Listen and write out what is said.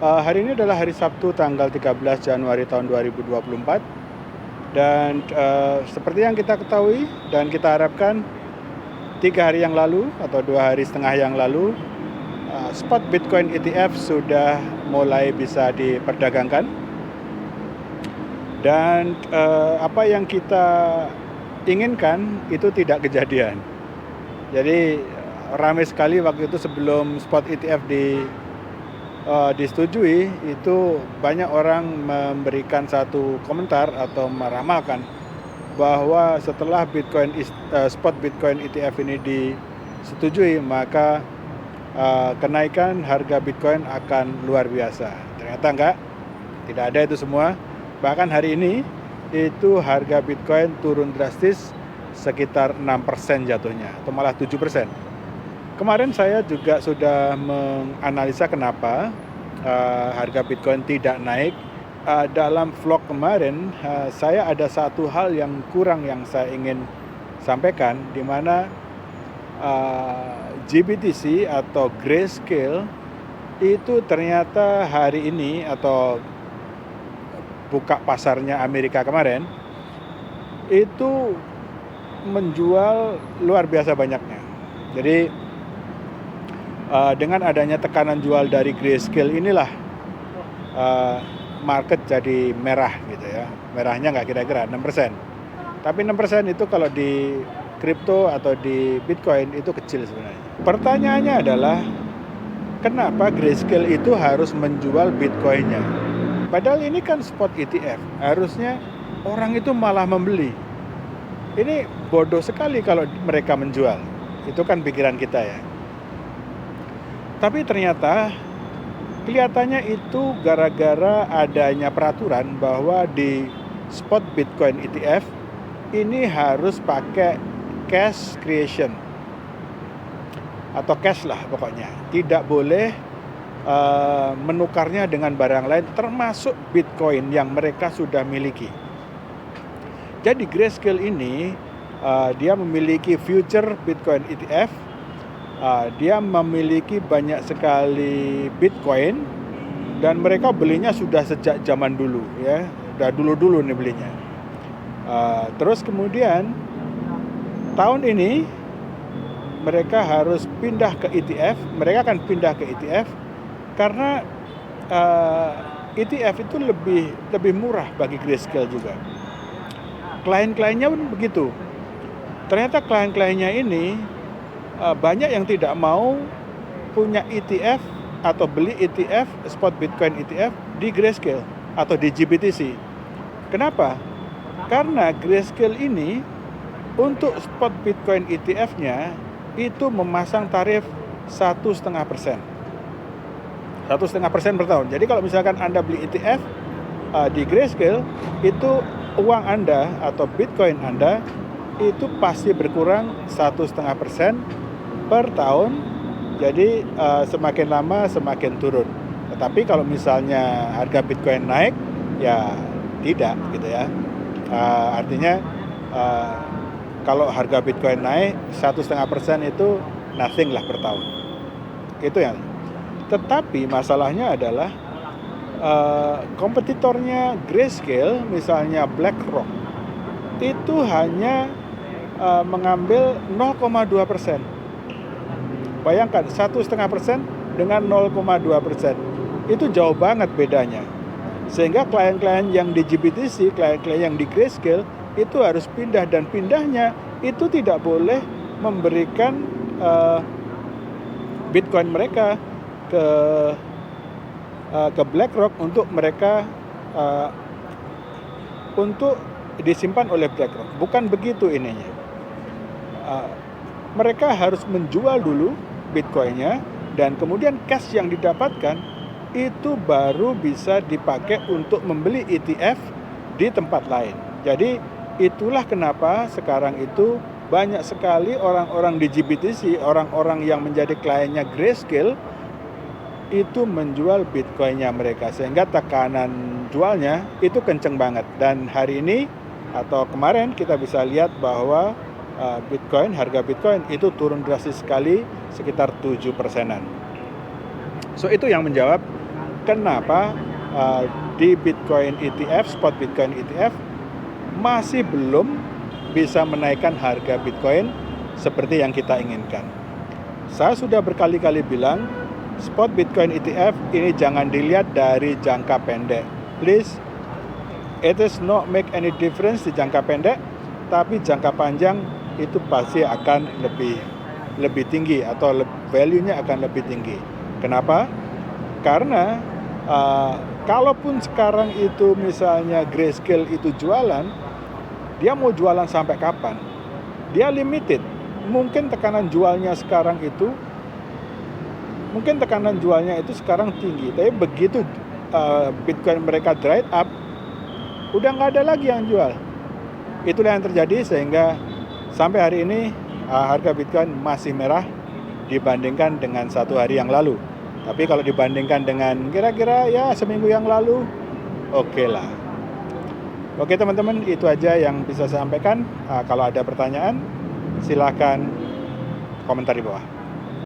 Hari ini adalah hari Sabtu tanggal 13 Januari tahun 2024 dan seperti yang kita ketahui dan kita harapkan 3 hari yang lalu atau 2 hari setengah yang lalu spot Bitcoin ETF sudah mulai bisa diperdagangkan dan apa yang kita inginkan itu tidak kejadian. Jadi ramai sekali waktu itu sebelum spot ETF disetujui, itu banyak orang memberikan satu komentar atau meramalkan bahwa setelah spot Bitcoin ETF ini disetujui, maka kenaikan harga Bitcoin akan luar biasa. Ternyata enggak, tidak ada itu semua. Bahkan hari ini itu harga Bitcoin turun drastis sekitar 6% jatuhnya, atau malah 7%. Kemarin saya juga sudah menganalisa kenapa harga Bitcoin tidak naik. Dalam vlog kemarin, saya ada satu hal yang kurang yang saya ingin sampaikan, di mana GBTC atau Grayscale itu ternyata hari ini atau buka pasarnya Amerika kemarin itu menjual luar biasa banyaknya. Jadi dengan adanya tekanan jual dari Grayscale inilah market jadi merah gitu ya. Merahnya nggak kira-kira 6%. Tapi 6% itu kalau di kripto atau di Bitcoin itu kecil sebenarnya. Pertanyaannya adalah kenapa Grayscale itu harus menjual Bitcoinnya? Padahal ini kan spot ETF. Harusnya orang itu malah membeli. Ini bodoh sekali kalau mereka menjual. Itu kan pikiran kita ya. Tapi ternyata kelihatannya itu gara-gara adanya peraturan bahwa di spot Bitcoin ETF ini harus pakai cash creation atau cash lah pokoknya. Tidak boleh menukarnya dengan barang lain termasuk Bitcoin yang mereka sudah miliki. Jadi Grayscale ini dia memiliki future Bitcoin ETF. Dia memiliki banyak sekali Bitcoin dan mereka belinya sudah sejak zaman dulu ya, udah dulu nih belinya. Terus kemudian tahun ini mereka harus pindah ke ETF. Mereka akan pindah ke ETF karena ETF itu lebih murah bagi Grayscale juga. Klien-kliennya pun begitu. Ternyata klien-kliennya ini banyak yang tidak mau punya ETF atau beli ETF, spot Bitcoin ETF di Grayscale atau di GBTC. Kenapa? Karena Grayscale ini untuk spot Bitcoin ETF-nya itu memasang tarif 1,5%. 1,5% per tahun. Jadi kalau misalkan Anda beli ETF di Grayscale, itu uang Anda atau Bitcoin Anda itu pasti berkurang 1,5% per tahun. Jadi semakin lama semakin turun. Tetapi kalau misalnya harga Bitcoin naik, ya tidak gitu ya. Artinya kalau harga Bitcoin naik 1,5% itu nothing lah per tahun. Itu yang. Tetapi masalahnya adalah kompetitornya Grayscale, misalnya BlackRock, itu hanya mengambil 0,2%. Bayangkan 1,5% dengan 0,2%. Itu jauh banget bedanya. Sehingga klien-klien yang di GBTC, klien-klien yang di Grayscale itu harus pindah, dan pindahnya itu tidak boleh memberikan Bitcoin mereka ke BlackRock untuk mereka untuk disimpan oleh BlackRock. Bukan begitu ininya. Mereka harus menjual dulu Bitcoinnya, dan kemudian cash yang didapatkan itu baru bisa dipakai untuk membeli ETF di tempat lain. Jadi itulah kenapa sekarang itu banyak sekali orang-orang di GBTC, orang-orang yang menjadi kliennya Grayscale itu menjual Bitcoinnya mereka, sehingga tekanan jualnya itu kenceng banget. Dan hari ini atau kemarin kita bisa lihat bahwa harga Bitcoin itu turun drastis sekali, sekitar 7%. So itu yang menjawab kenapa di Bitcoin ETF, spot Bitcoin ETF masih belum bisa menaikkan harga Bitcoin seperti yang kita inginkan. Saya sudah berkali-kali bilang, spot Bitcoin ETF ini jangan dilihat dari jangka pendek. Please, it is not make any difference di jangka pendek, tapi jangka panjang itu pasti akan lebih tinggi atau value-nya akan lebih tinggi. Kenapa? Karena kalaupun sekarang itu misalnya Grayscale itu jualan, dia mau jualan sampai kapan? Dia limited. Mungkin tekanan jualnya sekarang itu tinggi, tapi begitu Bitcoin mereka dried up, udah nggak ada lagi yang jual. Itulah yang terjadi sehingga sampai hari ini harga Bitcoin masih merah dibandingkan dengan 1 hari yang lalu. Tapi kalau dibandingkan dengan kira-kira ya seminggu yang lalu, oke lah. Oke teman-teman, itu aja yang bisa saya sampaikan. Kalau ada pertanyaan, silakan komentar di bawah.